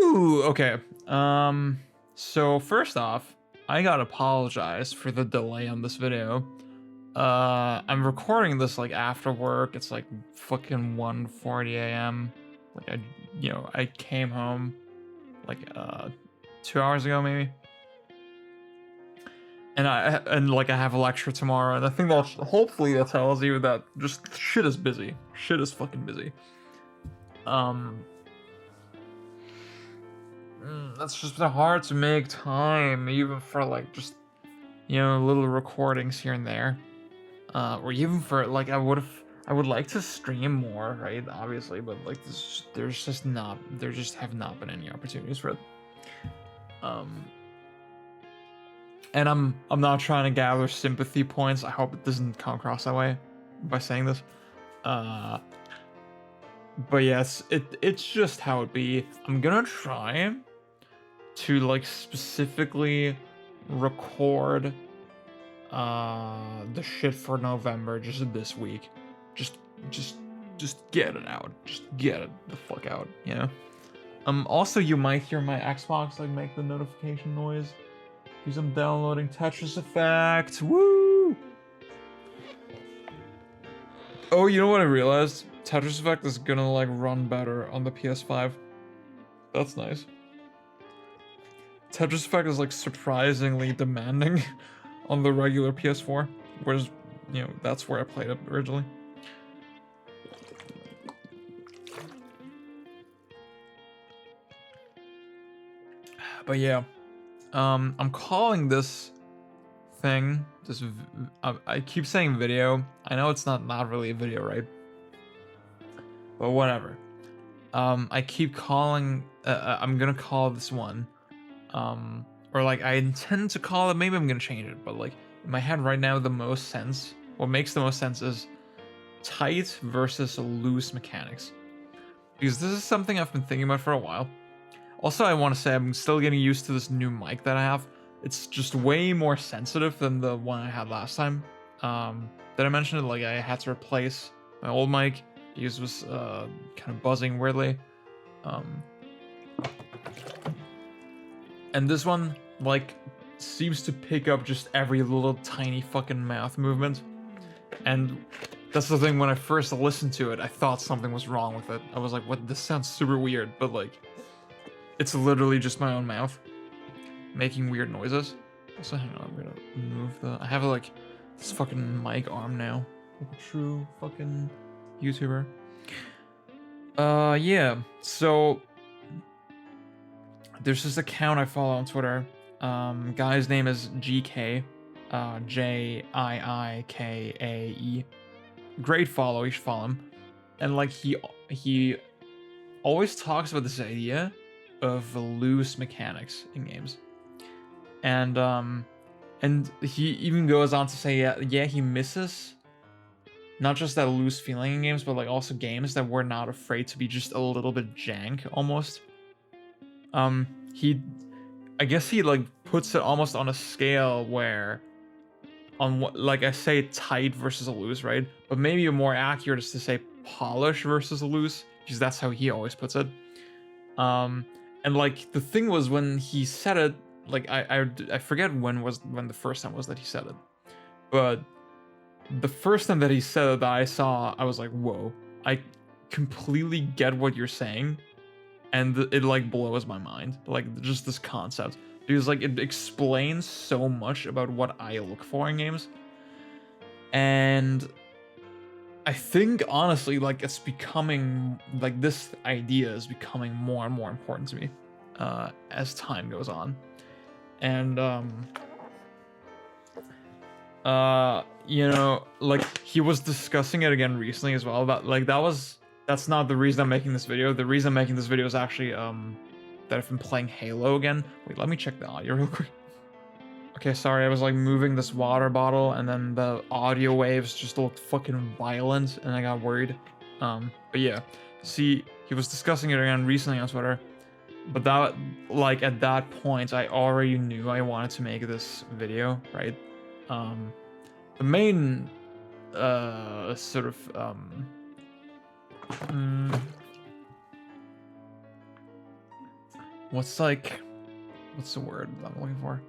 Ooh, okay. So first off, I gotta apologize for the delay on this video. I'm recording this like after work. It's like fucking 1:40 a.m. Like I came home like 2 hours ago maybe. And like I have a lecture tomorrow, and I think that hopefully that tells you that just shit is busy. Shit is fucking busy. That's just been hard to make time, even for like just little recordings here and there, or even for like I would like to stream more, right? Obviously, but like there just have not been any opportunities for it. And I'm not trying to gather sympathy points. I hope it doesn't come across that way by saying this. But yes, it's just how it be. I'm gonna try to like specifically record the shit for November just this week. Just get it out. Just get it the fuck out, you know? Also you might hear my Xbox like make the notification noise because I'm downloading Tetris Effect. Woo! Oh, you know what I realized? Tetris Effect is gonna like run better on the PS5. That's nice. Tetris Effect is like surprisingly demanding on the regular PS4, whereas, that's where I played it originally. But yeah, I'm calling this thing, I keep saying video. I know it's not really a video, right? But whatever. I keep calling, I'm gonna call this one, or like I intend to call it, maybe I'm gonna change it, but like in my head right now, what makes the most sense is tight versus loose mechanics. Because this is something I've been thinking about for a while. Also, I want to say I'm still getting used to this new mic that I have. It's just way more sensitive than the one I had last time. That I mentioned, like I had to replace my old mic because it was kind of buzzing weirdly. And this one, like, seems to pick up just every little tiny fucking mouth movement. And that's the thing, when I first listened to it, I thought something was wrong with it. I was like, what, this sounds super weird, but like, it's literally just my own mouth making weird noises. Also, hang on, I'm gonna move I have like this fucking mic arm now. Like a true fucking YouTuber. Yeah, so there's this account I follow on Twitter. Guy's name is GK, Jiikae. Great follow, you should follow him. And like he always talks about this idea of loose mechanics in games. And he even goes on to say yeah, he misses not just that loose feeling in games, but like also games that we're not afraid to be just a little bit jank almost. I guess he like puts it almost on a scale where on what, like I say tight versus a loose, right? But maybe a more accurate is to say polish versus a loose, because that's how he always puts it. And like the thing was when he said it, like I forget when the first time was that he said it, but the first time that he said it that I saw, I was like, whoa, I completely get what you're saying. And it like blows my mind, like just this concept, because like it explains so much about what I look for in games. And I think honestly, like it's becoming like this idea is becoming more and more important to me as time goes on. And like he was discussing it again recently as well. That's not the reason I'm making this video. The reason I'm making this video is actually that I've been playing Halo again. Wait, let me check the audio real quick. Okay, sorry, I was like moving this water bottle and then the audio waves just looked fucking violent and I got worried. But yeah, see, he was discussing it again recently on Twitter. But that, like at that point, I already knew I wanted to make this video, right? The main sort of what's like, what's the word I'm looking for?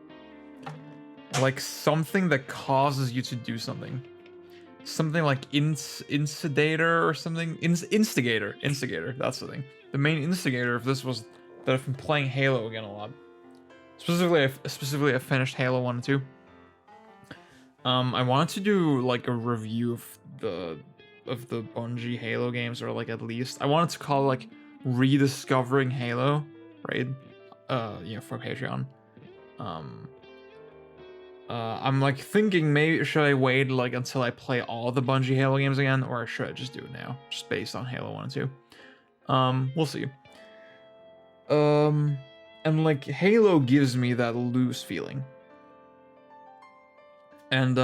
Like something that causes you to do something. Something like instigator or something. Instigator. That's the thing. The main instigator of this was that I've been playing Halo again a lot. Specifically, I finished Halo 1 and 2. I wanted to do like a review of the Bungie Halo games, or like at least I wanted to call it like rediscovering Halo, right? For Patreon. I'm like thinking maybe should I wait like until I play all the Bungie Halo games again, or should I just do it now, just based on Halo 1 and 2? We'll see. And like Halo gives me that loose feeling. And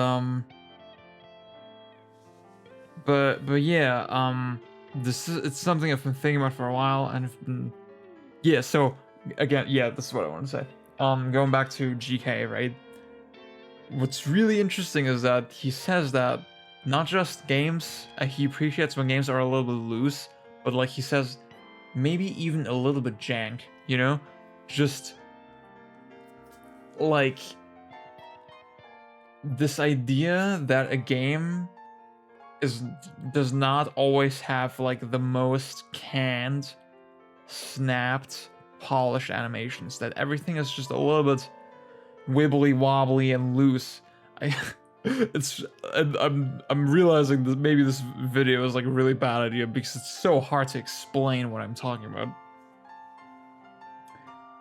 but yeah, it's something I've been thinking about for a while, and yeah, so again, yeah, this is what I want to say. Going back to GK, right? What's really interesting is that he says that not just games, he appreciates when games are a little bit loose, but like he says, maybe even a little bit jank, you know? Just like this idea that a game does not always have like the most canned, snapped, polished animations, that everything is just a little bit wibbly wobbly and loose. I'm realizing that maybe this video is like a really bad idea because it's so hard to explain what I'm talking about.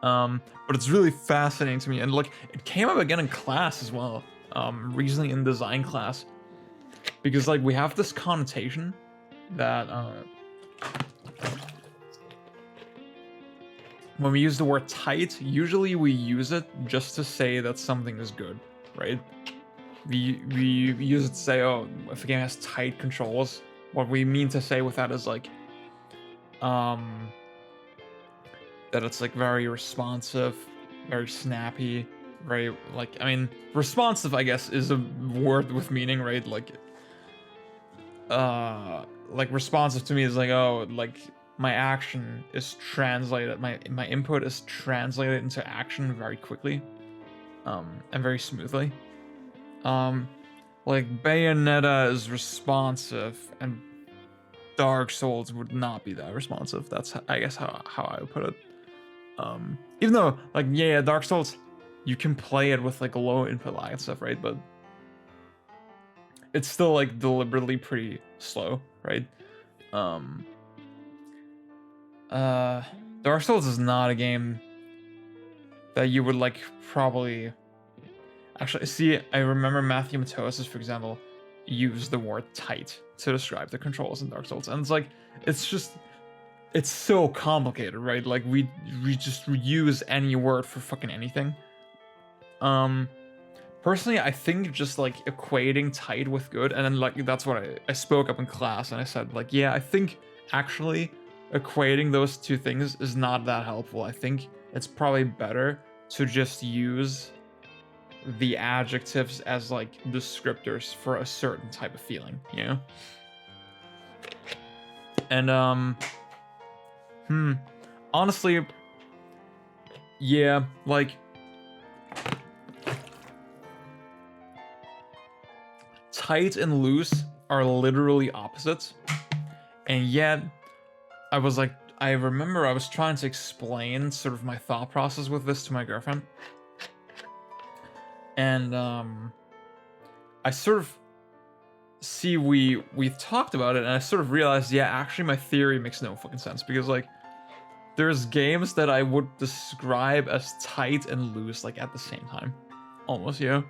But it's really fascinating to me, and like it came up again in class as well, recently in design class, because like we have this connotation that when we use the word tight, usually we use it just to say that something is good, right? We use it to say, oh, if a game has tight controls, what we mean to say with that is like, that it's like very responsive, very snappy, very like, I mean, responsive, I guess, is a word with meaning, right? Like responsive to me is like, oh, like my action is translated, my input is translated into action very quickly, and very smoothly. Like Bayonetta is responsive, and Dark Souls would not be that responsive. That's, I guess, how I would put it. Even though, like, yeah, Dark Souls, you can play it with like low input lag and stuff, right? But it's still like deliberately pretty slow, right? Dark Souls is not a game that you would like probably. Actually, see, I remember Matthew Matosis, for example, used the word tight to describe the controls in Dark Souls, and it's like, it's so complicated, right? Like we just use any word for fucking anything. Personally, I think just like equating tight with good, and then like that's what I spoke up in class, and I said like, yeah, I think actually equating those two things is not that helpful. I think it's probably better to just use the adjectives as like descriptors for a certain type of feeling, you know? And honestly, yeah, like tight and loose are literally opposites, and yet I was like, I remember I was trying to explain sort of my thought process with this to my girlfriend, and I sort of see we've talked about it, and I sort of realized, yeah, actually my theory makes no fucking sense, because like there's games that I would describe as tight and loose like at the same time, almost, you know?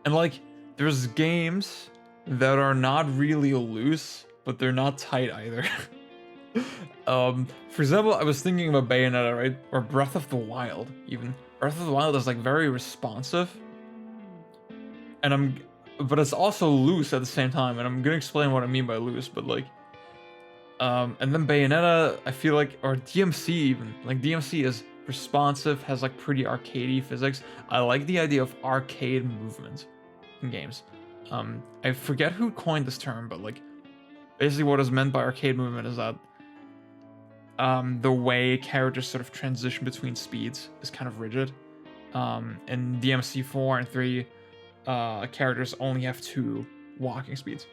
And like there's games that are not really loose, but they're not tight either. For example, I was thinking about Bayonetta, right? Or Breath of the Wild, even. Breath of the Wild is like very responsive, and but it's also loose at the same time, and I'm gonna explain what I mean by loose, but like, and then Bayonetta, I feel like, or DMC even, like DMC is responsive, has like pretty arcadey physics. I like the idea of arcade movement in games. I forget who coined this term, but like, basically what is meant by arcade movement is that the way characters sort of transition between speeds is kind of rigid. In DMC 4 and 3, characters only have 2 walking speeds.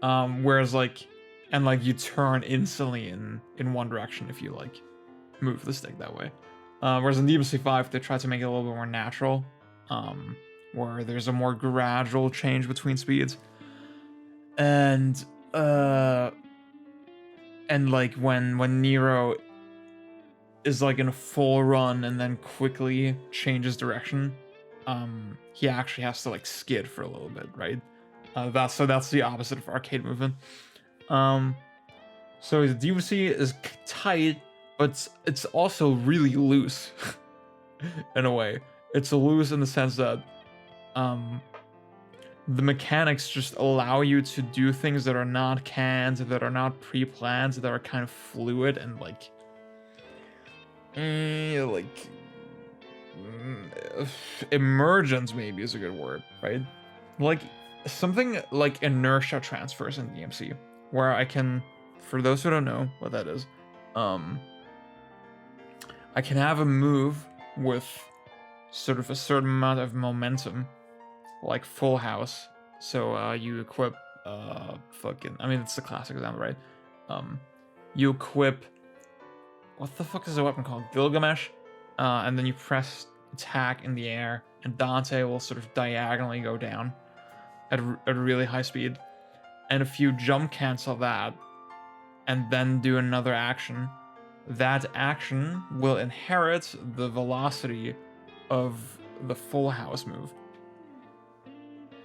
Whereas like, and like you turn instantly in one direction if you like move the stick that way. Whereas in DMC 5, they try to make it a little bit more natural, where there's a more gradual change between speeds. And like when Nero is like in a full run and then quickly changes direction, he actually has to like skid for a little bit, right? That's the opposite of arcade movement. So the DMC is tight, but it's also really loose in a way. It's loose in the sense that the mechanics just allow you to do things that are not canned, that are not pre-planned, that are kind of fluid and like emergent maybe is a good word, right? Like something like inertia transfers in DMC, where I can, for those who don't know what that is, I can have a move with sort of a certain amount of momentum, like Full House. So you equip I mean, it's the classic example, right? You equip, what the fuck is the weapon called? Gilgamesh. And then you press attack in the air, and Dante will sort of diagonally go down at a really high speed. And if you jump cancel that, and then do another action, that action will inherit the velocity of the Full House move.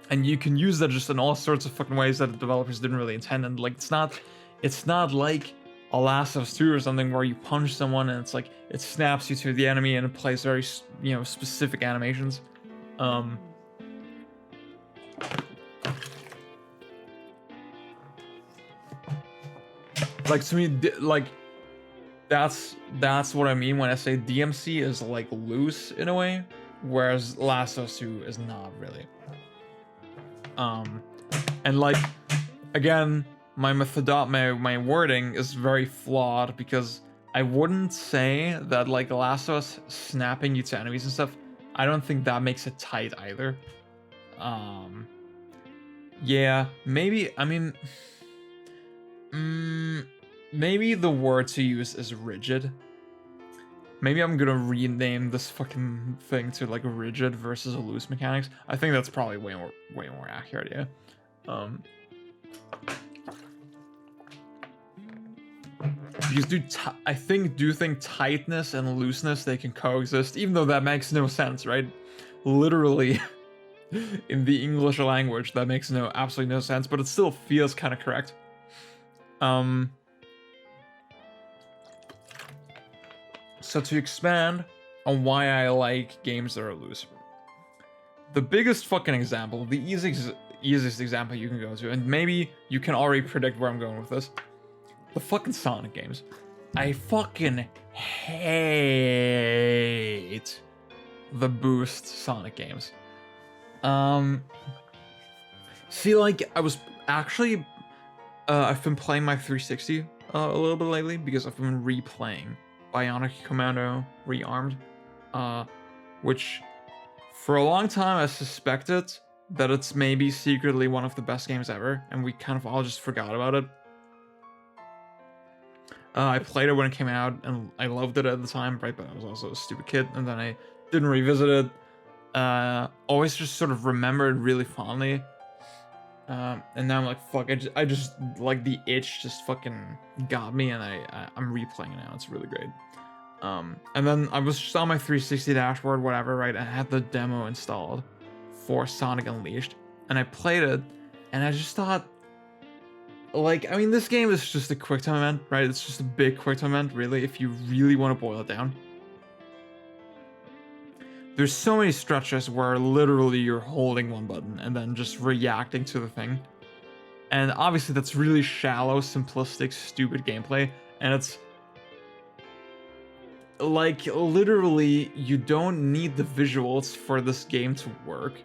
And you can use that just in all sorts of fucking ways that the developers didn't really intend. And like, it's not like a Last of Us 2 or something where you punch someone and it's like it snaps you to the enemy and it plays very, you know, specific animations. Like to me, like that's what I mean when I say DMC is like loose in a way, whereas Last of Us 2 is not really. And like, again, my wording is very flawed because I wouldn't say that like Last of Us snapping you to enemies and stuff, I don't think that makes it tight either. Yeah, maybe, I mean, maybe the word to use is rigid. Maybe I'm gonna rename this fucking thing to like rigid versus a loose mechanics. I think that's probably way more accurate, yeah. Because I think tightness and looseness, they can coexist, even though that makes no sense, right? Literally, in the English language, that makes absolutely no sense, but it still feels kind of correct. So to expand on why I like games that are loose, the biggest fucking example, the easiest example you can go to, and maybe you can already predict where I'm going with this, the fucking Sonic games. I fucking hate the boost Sonic games. See, like, I was actually, I've been playing my 360 a little bit lately because I've been replaying Bionic Commando Rearmed, which for a long time I suspected that it's maybe secretly one of the best games ever, and we kind of all just forgot about it. I played it when it came out, and I loved it at the time, right? But I was also a stupid kid, and then I didn't revisit it. Always just sort of remembered really fondly. And now I'm like, fuck, I just like the itch just fucking got me, and I'm replaying it now. It's really great. And then I was just on my 360 dashboard, whatever, right? I had the demo installed for Sonic Unleashed, and I played it, and I just thought, like, I mean, this game is just a quick time event, right? It's just a big quick time event, really, if you really want to boil it down. There's so many stretches where literally you're holding one button and then just reacting to the thing. And obviously that's really shallow, simplistic, stupid gameplay. And it's like, literally, you don't need the visuals for this game to work.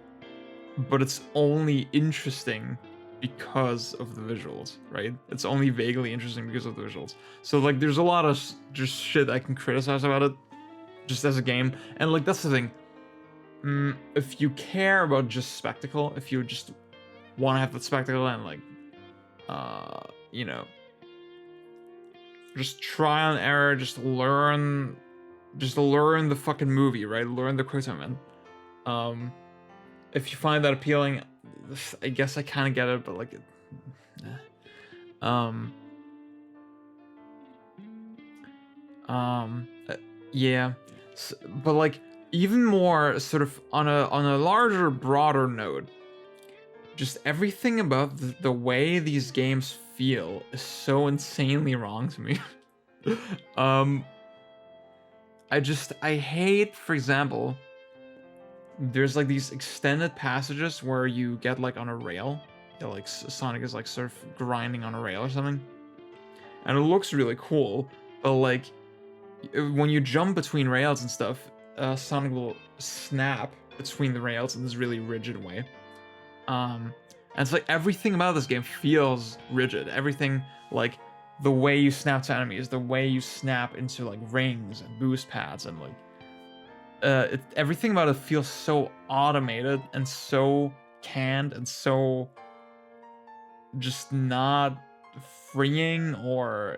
But it's only interesting because of the visuals, right? It's only vaguely interesting because of the visuals. So like there's a lot of just shit I can criticize about it just as a game. And like that's the thing. If you care about just spectacle, if you just want to have that spectacle and like you know, just trial and error, just learn the fucking movie, right? Learn the quick time. If you find that appealing, I guess I kind of get it, but like, yeah, but like even more sort of on a larger, broader note, just everything about the way these games feel is so insanely wrong to me. I hate, for example, there's like these extended passages where you get like on a rail. Yeah, like Sonic is like sort of grinding on a rail or something. And it looks really cool, but like when you jump between rails and stuff, Sonic will snap between the rails in this really rigid way. And it's like everything about this game feels rigid. Everything, like the way you snap to enemies, the way you snap into like rings and boost pads, and like everything about it feels so automated and so canned and so just not freeing or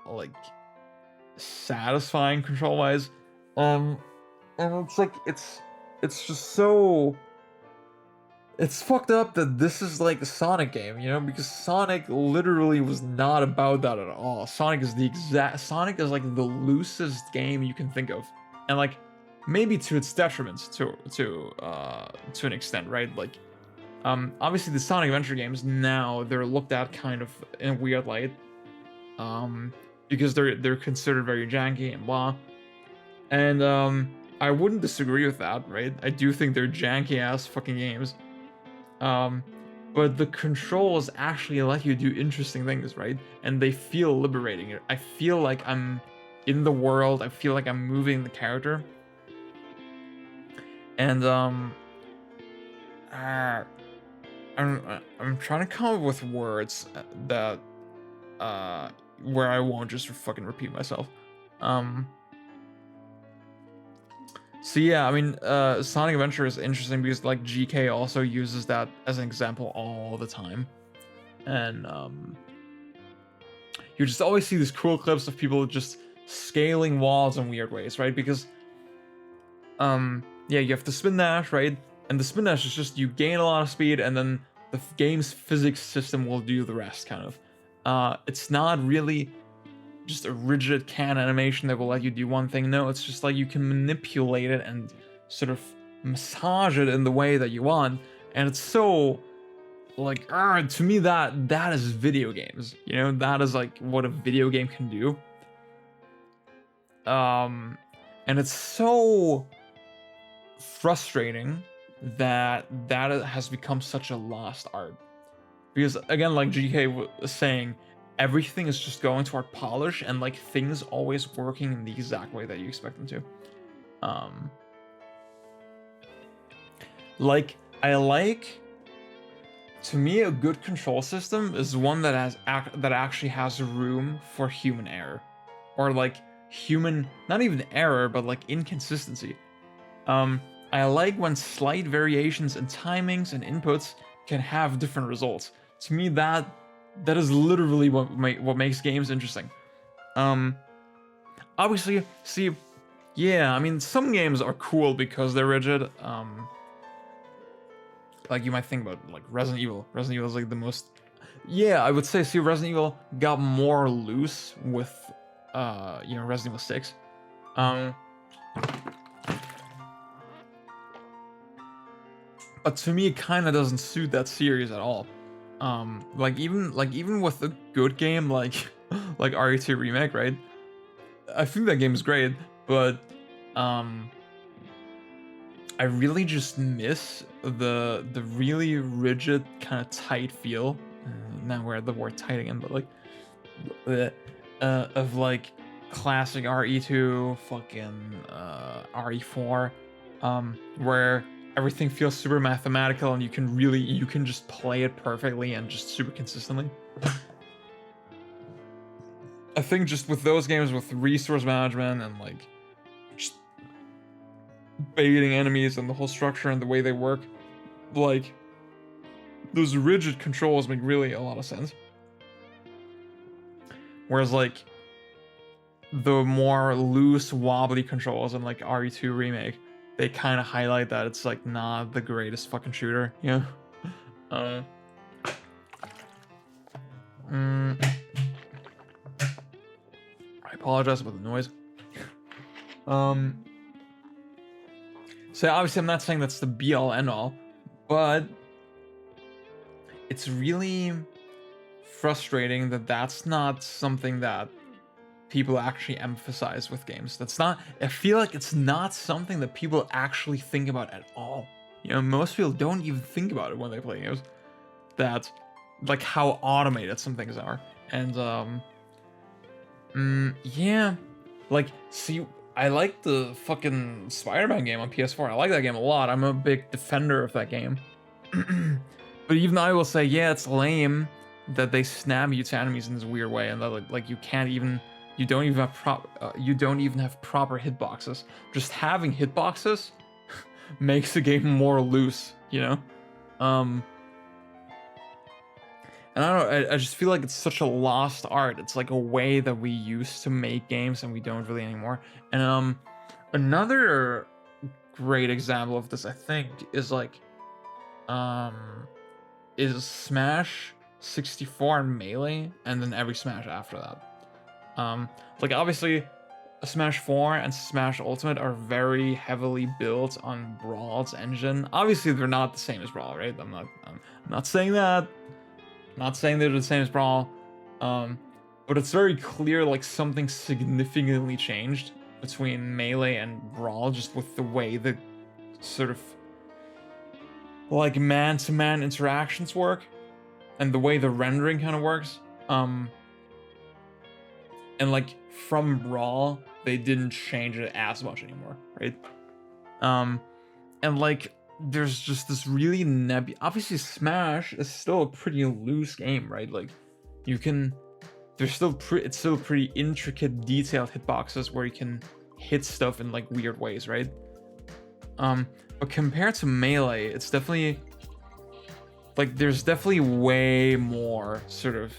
like satisfying control wise. And it's like it's just so, it's fucked up that this is like a Sonic game, you know, because Sonic literally was not about that at all. Sonic is like the loosest game you can think of, and like maybe to its detriment to an extent, right? Like obviously the Sonic Adventure games now, they're looked at kind of in a weird light, because they're considered very janky and blah. And I wouldn't disagree with that, right? I do think they're janky ass fucking games. But the controls actually let you do interesting things, right? And they feel liberating. I feel like I'm in the world. I feel like I'm moving the character. And I'm trying to come up with words that where I won't just fucking repeat myself. So yeah, I mean, Sonic Adventure is interesting because like GK also uses that as an example all the time, and you just always see these cool clips of people just scaling walls in weird ways, right? Because yeah, you have the spin dash, right? And the spin dash is just you gain a lot of speed, and then the game's physics system will do the rest, kind of. It's not really just a rigid can animation that will let you do one thing. No, it's just like you can manipulate it and sort of massage it in the way that you want, and it's so like to me that is video games, you know, that is like what a video game can do. And it's so frustrating that has become such a lost art, because again, like GK was saying, everything is just going toward polish and like things always working in the exact way that you expect them to. To me, a good control system is one that actually has room for human error, or like human, not even error, but like inconsistency. I like when slight variations in timings and inputs can have different results. To me, that is literally what makes games interesting. Obviously, see, yeah, I mean, some games are cool because they're rigid. Like you might think about like Resident Evil. Resident Evil is like the most, yeah, I would say, see, Resident Evil got more loose with, you know, Resident Evil 6. But to me, it kind of doesn't suit that series at all. Like even with a good game like like RE2 Remake, right? I think that game is great, but I really just miss the really rigid, kind of tight feel. Now we're at the word tight again, but like of like classic RE2, fucking RE4, where everything feels super mathematical and you can just play it perfectly and just super consistently. I think just with those games with resource management and like just baiting enemies and the whole structure and the way they work, like those rigid controls make really a lot of sense. Whereas like the more loose wobbly controls in like RE2 Remake, they kind of highlight that it's like not the greatest fucking shooter, you know? I apologize about the noise. So obviously I'm not saying that's the be all end all, but it's really frustrating that that's not something that people actually emphasize with games. I feel like it's not something that people actually think about at all. You know, most people don't even think about it when they play games. That, like, how automated some things are. And, yeah. Like, see, I like the fucking Spider-Man game on PS4. I like that game a lot. I'm a big defender of that game. But even though I will say, yeah, it's lame that they snap you to enemies in this weird way, and that like you don't even have proper hitboxes. Just having hitboxes makes the game more loose, you know? And I don't know, I just feel like it's such a lost art. It's like a way that we used to make games and we don't really anymore. And another great example of this, I think, is like is Smash 64 and Melee, and then every Smash after that. Like obviously Smash 4 and Smash Ultimate are very heavily built on Brawl's engine. Obviously they're not the same as Brawl, right? I'm not saying that. I'm not saying they're the same as Brawl. But it's very clear like something significantly changed between Melee and Brawl, just with the way the sort of like man-to-man interactions work and the way the rendering kind of works. And like from Brawl, they didn't change it as much anymore, right? And like there's just this really obviously Smash is still a pretty loose game, right? Like it's still pretty intricate, detailed hitboxes where you can hit stuff in like weird ways, right? But compared to Melee, it's definitely like there's definitely way more sort of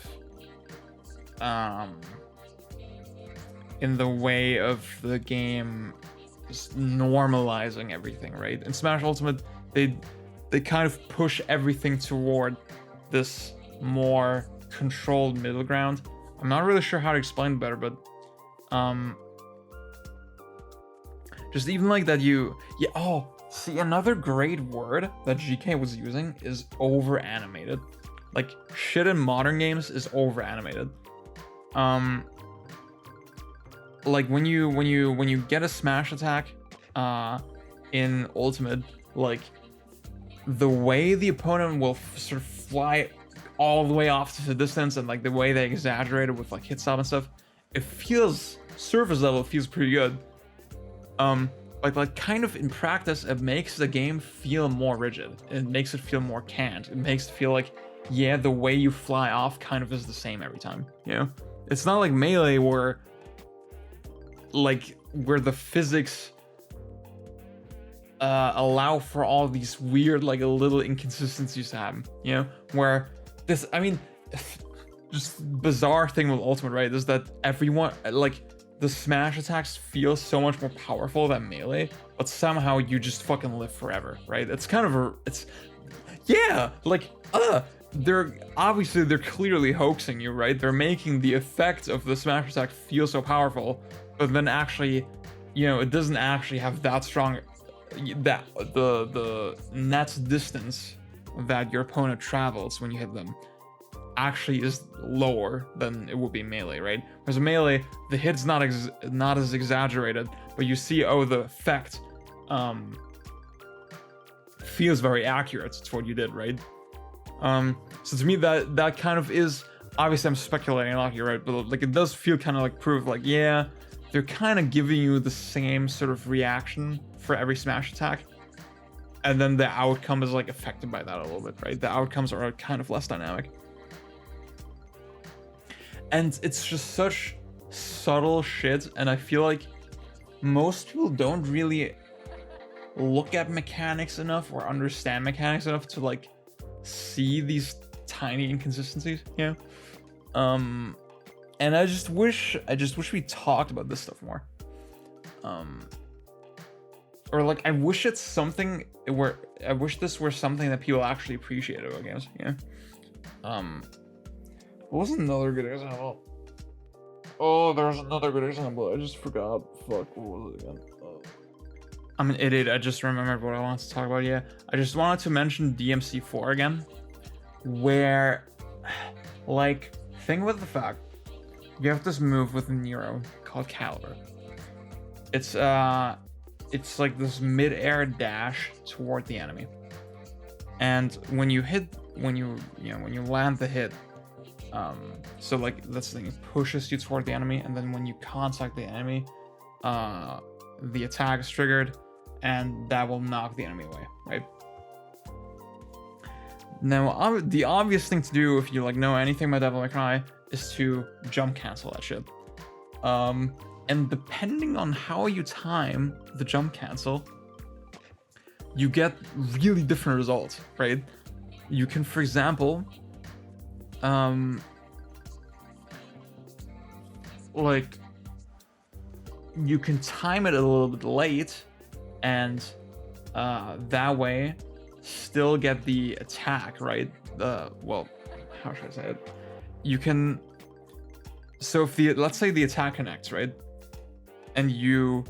in the way of the game just normalizing everything, right? In Smash Ultimate, they kind of push everything toward this more controlled middle ground. I'm not really sure how to explain it better, but just even like that see, another great word that GK was using is over animated. Like shit in modern games is over animated. Like when you get a smash attack in Ultimate, like the way the opponent will sort of fly all the way off to the distance, and like the way they exaggerate it with like hit stop and stuff, it feels surface level, it feels pretty good. Like kind of in practice, it makes the game feel more rigid. It makes it feel more canned. It makes it feel like, yeah, the way you fly off kind of is the same every time, you know? It's not like Melee where the physics allow for all these weird, like, little inconsistencies to happen, you know? Where this, I mean, just bizarre thing with Ultimate, right, is that everyone, like, the smash attacks feel so much more powerful than Melee, but somehow you just fucking live forever, right? It's kind of they're clearly hoaxing you, right? They're making the effect of the smash attack feel so powerful, but then actually, you know, it doesn't actually have that strong, that the net distance that your opponent travels when you hit them actually is lower than it would be Melee, right? Whereas Melee, the hit's not as exaggerated, but you see, oh, the effect feels very accurate to what you did, right? So to me, that kind of is, obviously I'm speculating a lot here, right? But like it does feel kind of like proof, like, yeah, they're kind of giving you the same sort of reaction for every smash attack. and then the outcome is like affected by that a little bit, right? The outcomes are kind of less dynamic. And it's just such subtle shit, and I feel like most people don't really look at mechanics enough or understand mechanics enough to like see these tiny inconsistencies, you know? And I just wish we talked about this stuff more. Or like I wish it's something where I wish this were something that people actually appreciate about games, you know? What was another good example? Oh, there's another good example. I just forgot. Fuck, what was it again? I'm an idiot. I just remembered what I wanted to talk about. Yeah, I just wanted to mention DMC4 again, where, like, think about the fact you have this move with Nero called Caliber. It's like this mid-air dash toward the enemy, and when you land the hit. So like that's the thing, it pushes you toward the enemy, and then when you contact the enemy, the attack is triggered, and that will knock the enemy away, right? Now, the obvious thing to do if you like know anything about Devil May Cry is to jump cancel that shit. And depending on how you time the jump cancel, you get really different results, right? You can, for example, like you can time it a little bit late, and that way still get the attack, right? Well, how should I say it? You can, so if let's say the attack connects, right? And you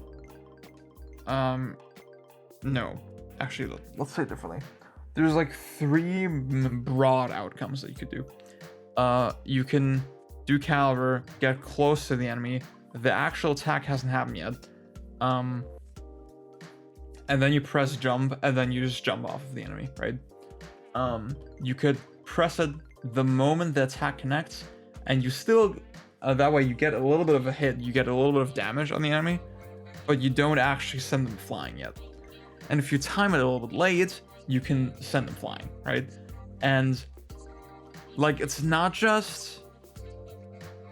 no, actually let's say it differently. There's like 3 broad outcomes that you could do. You can do Caliber, get close to the enemy, the actual attack hasn't happened yet, and then you press jump, and then you just jump off of the enemy, right? You could press it the moment the attack connects, and you still, that way you get a little bit of a hit, you get a little bit of damage on the enemy, but you don't actually send them flying yet. And if you time it a little bit late, you can send them flying, right? And like, it's not just,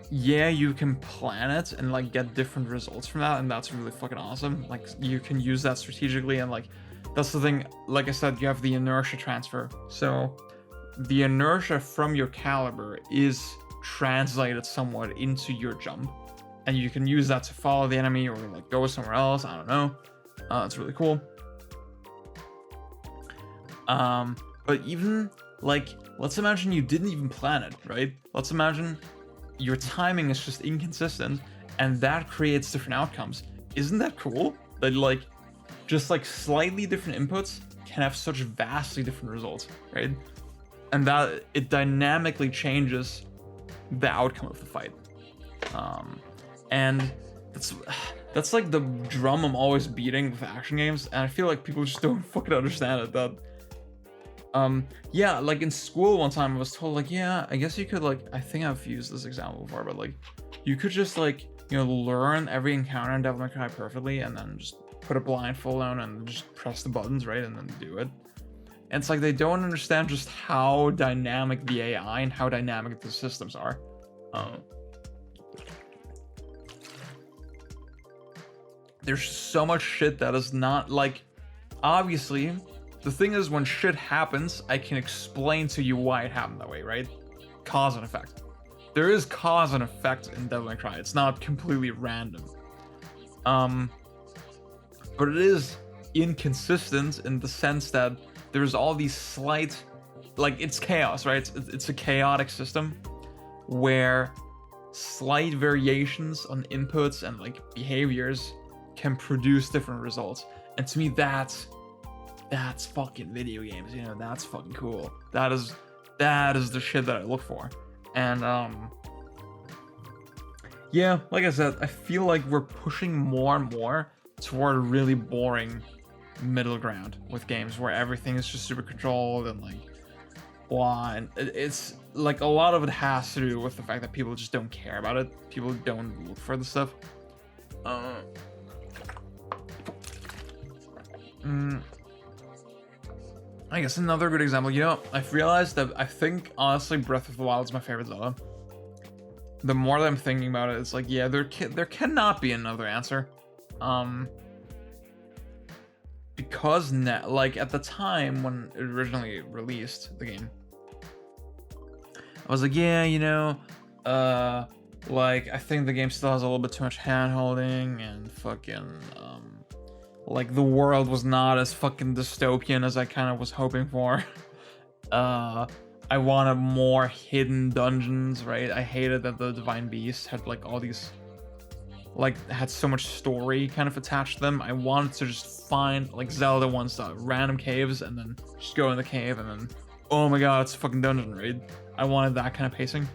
yeah, you can plan it and like get different results from that, and that's really fucking awesome. Like, you can use that strategically, and like, that's the thing, like I said, you have the inertia transfer. So the inertia from your Caliber is translated somewhat into your jump, and you can use that to follow the enemy or like go somewhere else. I don't know. It's really cool. But even like, let's imagine you didn't even plan it, right? Let's imagine your timing is just inconsistent, and that creates different outcomes. Isn't that cool? That like, just like slightly different inputs can have such vastly different results, right? And that it dynamically changes the outcome of the fight. And that's like the drum I'm always beating with action games, and I feel like people just don't fucking understand it. That yeah, like in school one time I was told like, yeah, I guess you could like, I think I've used this example before, but like you could just like, you know, learn every encounter in Devil May Cry perfectly, and then just put a blindfold on and just press the buttons, right, and then do it. And it's like they don't understand just how dynamic the AI and how dynamic the systems are. There's so much shit that is not like, obviously, the thing is, when shit happens, I can explain to you why it happened that way, right? Cause and effect. There is cause and effect in Devil May Cry. It's not completely random. But it is inconsistent in the sense that there's all these slight, like, it's chaos, right? It's a chaotic system where slight variations on inputs and like behaviors can produce different results. And to me, that's fucking video games, you know. That's fucking cool. That is the shit that I look for. And yeah, like I said, I feel like we're pushing more and more toward a really boring middle ground with games where everything is just super controlled and like blah. And it's like, a lot of it has to do with the fact that people just don't care about it. People don't look for the stuff. I guess another good example, you know, I've realized that I think honestly Breath of the Wild is my favorite Zelda. The more that I'm thinking about it, it's like, yeah, there cannot be another answer. Because like at the time when it originally released the game, I was like, yeah, you know, like I think the game still has a little bit too much hand holding and fucking like the world was not as fucking dystopian as I kind of was hoping for. I wanted more hidden dungeons, right? I hated that the Divine Beast had like all these, like had so much story kind of attached to them. I wanted to just find, like Zelda wants random caves and then just go in the cave and then, oh my god, it's a fucking dungeon, right? I wanted that kind of pacing.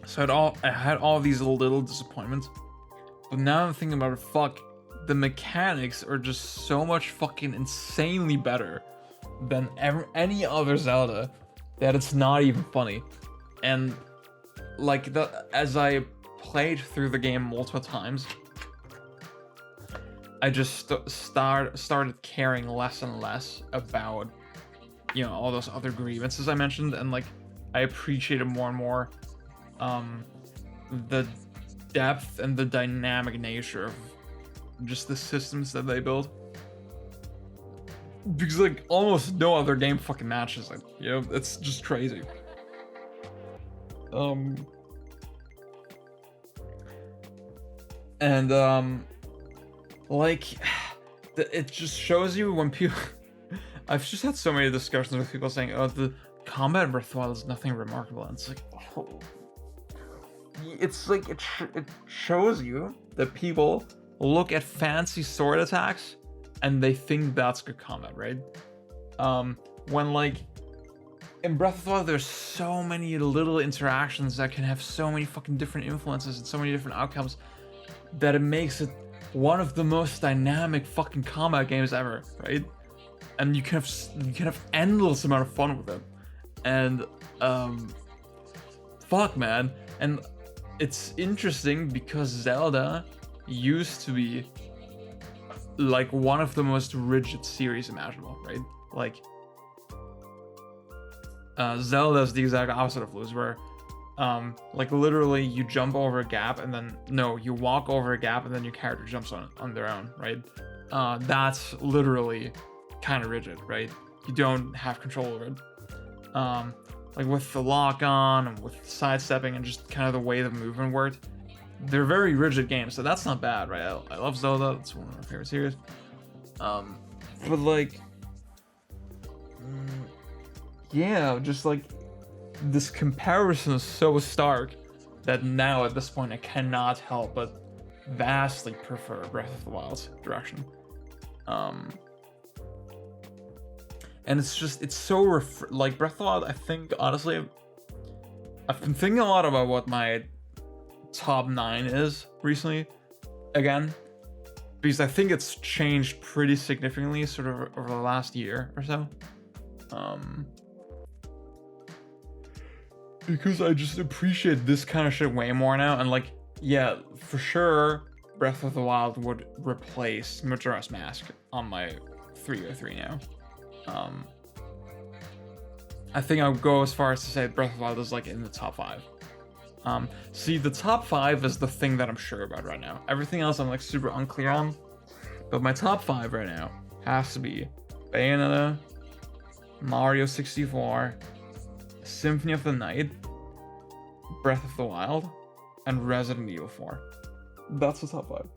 So I had all these little disappointments, but now I'm thinking about it, fuck, the mechanics are just so much fucking insanely better than any other Zelda that it's not even funny. And like as I played through the game multiple times, I just started caring less and less about, you know, all those other grievances I mentioned, and like I appreciated more and more the depth and the dynamic nature of just the systems that they build, because like almost no other game fucking matches it, you know, it's just crazy. And like it just shows you when people I've just had so many discussions with people saying, oh, the combat in Breath of the Wild is nothing remarkable, and it's like, oh. It's like it shows you that people look at fancy sword attacks and they think that's good combat, right? When like in Breath of the Wild, there's so many little interactions that can have so many fucking different influences and so many different outcomes that it makes it one of the most dynamic fucking combat games ever, right? And you can have endless amount of fun with it. And fuck, man. And it's interesting because Zelda used to be like one of the most rigid series imaginable, right? Like Zelda is the exact opposite of Lose, where like literally you jump over a gap and then you walk over a gap and then your character jumps on their own, right? That's literally kind of rigid, right? You don't have control over it. Like with the lock on and with sidestepping and just kind of the way the movement worked, they're very rigid games, so that's not bad, right? I love Zelda, it's one of my favorite series. But like, yeah, just like this comparison is so stark that now at this point I cannot help but vastly prefer Breath of the Wild's direction. And it's so like Breath of the Wild, I think, honestly, I've been thinking a lot about what my top 9 is recently, again, because I think it's changed pretty significantly sort of over the last year or so. Because I just appreciate this kind of shit way more now, and like, yeah, for sure, Breath of the Wild would replace Majora's Mask on my 303 now. I think I'll go as far as to say Breath of the Wild is like in the top 5. See, the top 5 is the thing that I'm sure about right now. Everything else I'm like super unclear on, but my top 5 right now has to be Bayonetta, Mario 64, Symphony of the Night, Breath of the Wild, and Resident Evil 4. That's the top 5.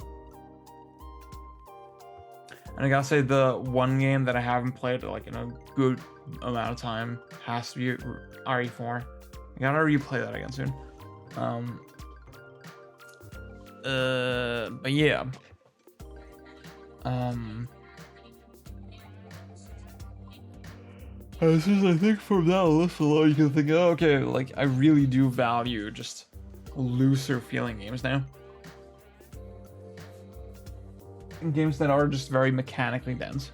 And I gotta say, the one game that I haven't played like in a good amount of time has to be RE4. I gotta replay that again soon. But yeah. It's just, I think from that list alone, you can think, oh, okay, like I really do value just looser feeling games now. Games that are just very mechanically dense.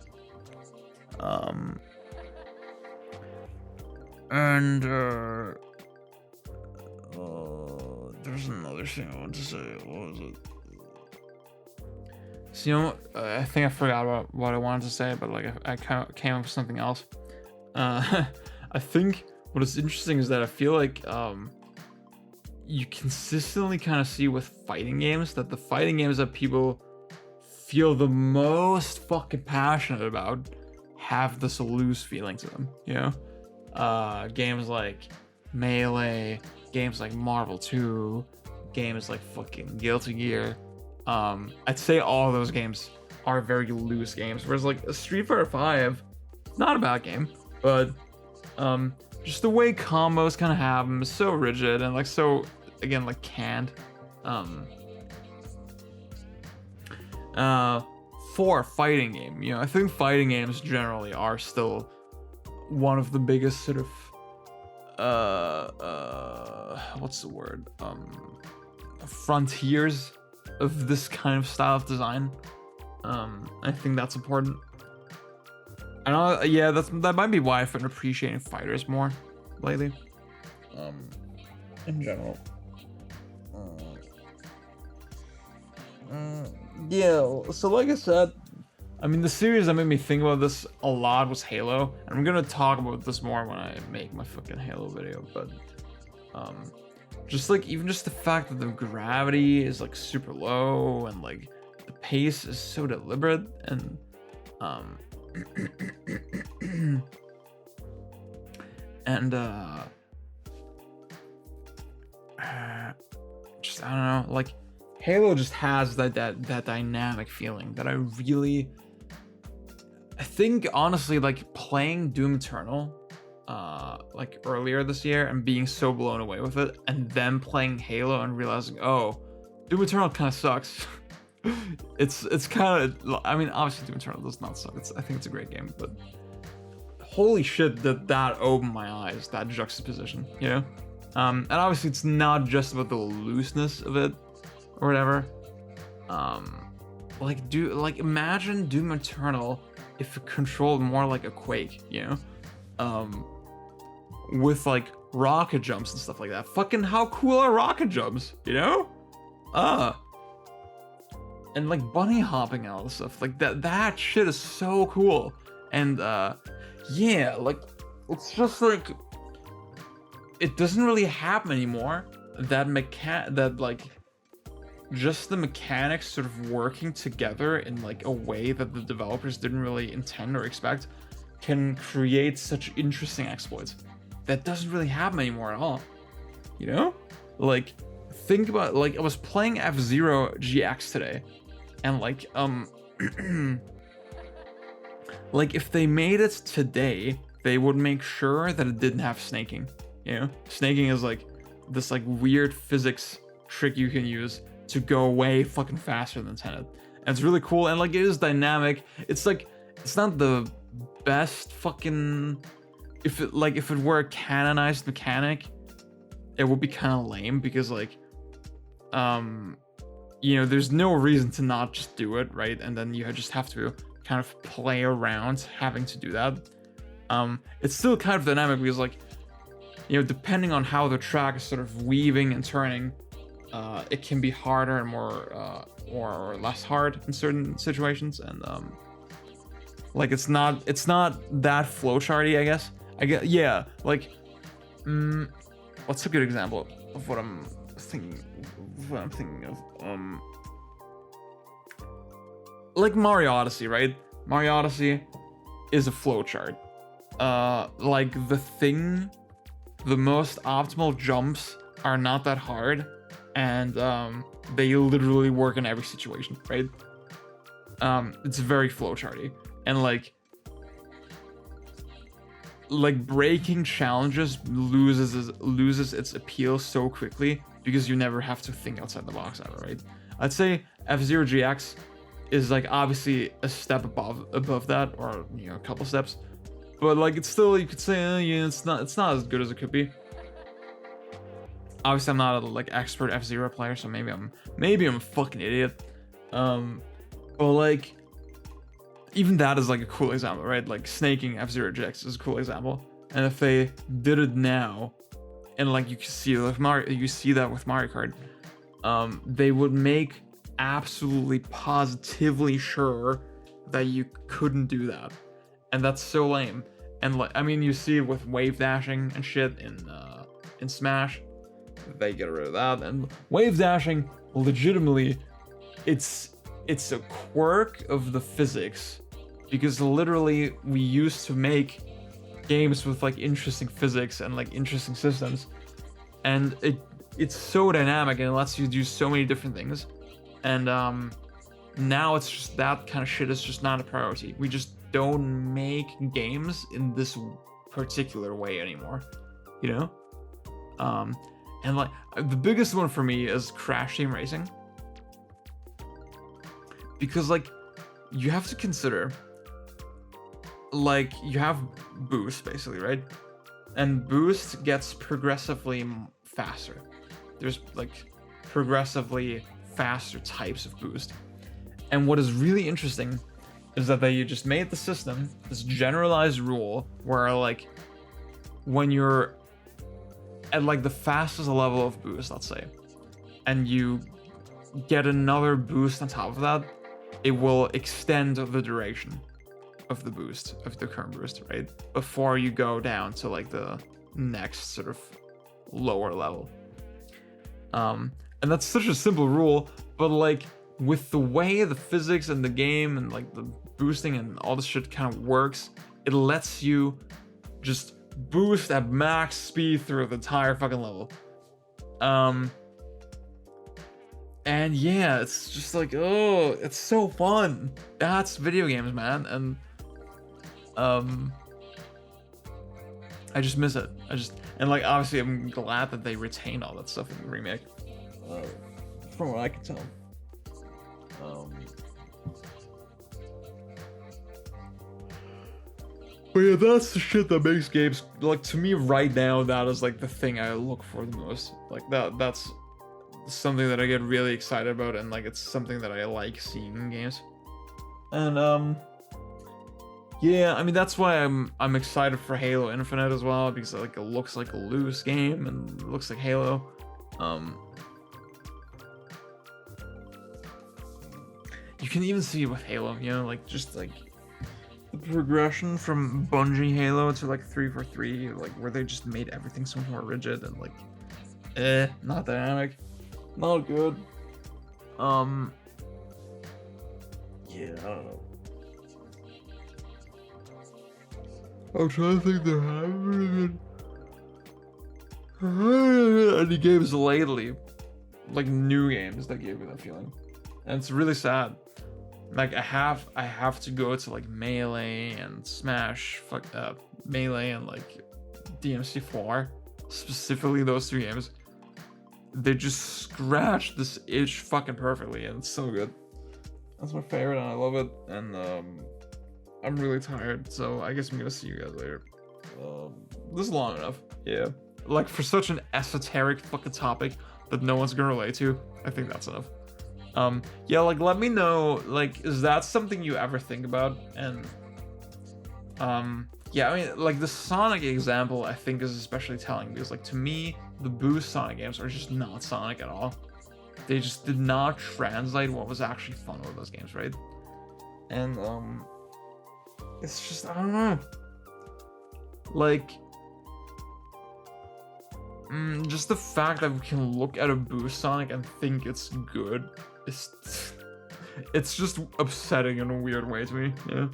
There's another thing I want to say. What was it? So, you know, I think I forgot about what I wanted to say, but like I kind of came up with something else. I think what is interesting is that I feel like you consistently kind of see with fighting games that the fighting games that people feel the most fucking passionate about have this loose feeling to them, you know? Games like Melee, games like Marvel 2, games like fucking Guilty Gear. I'd say all of those games are very loose games, whereas like a Street Fighter 5, not a bad game, but just the way combos kind of have them is so rigid and like so, again, like canned. For a fighting game, you know, I think fighting games generally are still one of the biggest sort of what's the word, frontiers of this kind of style of design. I think that's important. I know, yeah, that might be why I've been appreciating fighters more lately. In general. Yeah, so like I said, I mean, the series that made me think about this a lot was Halo, and I'm gonna talk about this more when I make my fucking Halo video, but just like, even just the fact that the gravity is like super low and like the pace is so deliberate, and and just, I don't know, like Halo just has that dynamic feeling that I think honestly, like playing Doom Eternal like earlier this year and being so blown away with it, and then playing Halo and realizing, oh, Doom Eternal kind of sucks. it's kind of, I mean, obviously Doom Eternal does not suck. I think it's a great game, but holy shit, that opened my eyes, that juxtaposition, you know? And obviously it's not just about the looseness of it or whatever. Like imagine Doom Eternal if it controlled more like a Quake, you know? With like rocket jumps and stuff like that. Fucking how cool are rocket jumps, you know? And like bunny hopping and all this stuff. Like that shit is so cool. And yeah, like it's just like it doesn't really happen anymore. That like just the mechanics sort of working together in like a way that the developers didn't really intend or expect can create such interesting exploits. That doesn't really happen anymore at all, you know? Like, think about, like, I was playing F-Zero GX today, and like like if they made it today, they would make sure that it didn't have snaking, you know? Snaking is like this like weird physics trick you can use to go way fucking faster than intended. And it's really cool, and like it is dynamic. It's like, it's not the best fucking, if it were a canonized mechanic, it would be kind of lame, because like you know, there's no reason to not just do it, right? And then you just have to kind of play around having to do that. It's still kind of dynamic because, like, you know, depending on how the track is sort of weaving and turning, it can be harder and more or less hard in certain situations. And like it's not that flowcharty, I guess. Yeah, like what's a good example of what I'm thinking of? Like Mario Odyssey, right? Mario Odyssey is a flowchart. Like the most optimal jumps are not that hard, and they literally work in every situation, right? It's very flowcharty, and like breaking challenges loses its appeal so quickly because you never have to think outside the box ever, right? I'd say F-Zero GX is like obviously a step above that, or you know, a couple steps, but like it's still, you could say, yeah, it's not as good as it could be. Obviously I'm not a like expert F-Zero player, so maybe I'm a fucking idiot. But like even that is like a cool example, right? Like snaking F-Zero GX is a cool example. And if they did it now, and like you can see, like you see that with Mario Kart, they would make absolutely positively sure that you couldn't do that, and that's so lame. And like, I mean, you see it with wave dashing and shit in Smash. They get rid of that, and wave dashing, legitimately, it's a quirk of the physics, because literally we used to make games with like interesting physics and like interesting systems, and it's so dynamic and it lets you do so many different things. And now it's just that kind of shit is just not a priority. We just don't make games in this particular way anymore, you know? And like the biggest one for me is Crash Team Racing, because like you have to consider, like, you have boost basically, right? And boost gets progressively faster. There's like progressively faster types of boost. And what is really interesting is that they just made the system this generalized rule where like when you're at like the fastest level of boost, let's say, and you get another boost on top of that, it will extend the duration of the boost, of the current boost, right? Before you go down to like the next sort of lower level. And that's such a simple rule, but like with the way the physics and the game and like the boosting and all this shit kind of works, it lets you just boost at max speed through the entire fucking level. And yeah, it's just like, oh, it's so fun. That's video games, man. And I just miss it. And like, obviously I'm glad that they retained all that stuff in the remake, from what I can tell. But yeah, that's the shit that makes games, like, to me right now, that is like the thing I look for the most. Like that's something that I get really excited about, and like it's something that I like seeing in games. And yeah, I mean, that's why I'm excited for Halo Infinite as well, because like it looks like a loose game and it looks like Halo. You can even see it with Halo, you know, like just like the progression from Bungie Halo to like 343, like where they just made everything so much more rigid and like not dynamic, not good. Yeah, I don't know. I'm trying to think, there haven't been any games lately, like new games that gave me that feeling, and it's really sad. Like I have to go to like Melee and Smash, Melee and like DMC4, specifically those two games. They just scratch this itch fucking perfectly, and it's so good. That's my favorite, and I love it. And I'm really tired, so I guess I'm gonna see you guys later. This is long enough. Yeah, like for such an esoteric fucking topic that no one's gonna relate to, I think that's enough. Yeah, like let me know, like, is that something you ever think about? And yeah, I mean, like the Sonic example I think is especially telling, because like to me the Boost Sonic games are just not Sonic at all. They just did not translate what was actually fun with those games, right? And it's just, I don't know, like just the fact that we can look at a Boost Sonic and think it's good, it's just upsetting in a weird way to me. Yeah.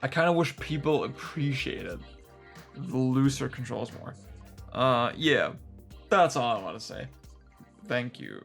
I kind of wish people appreciated the looser controls more. Yeah, that's all I want to say. Thank you.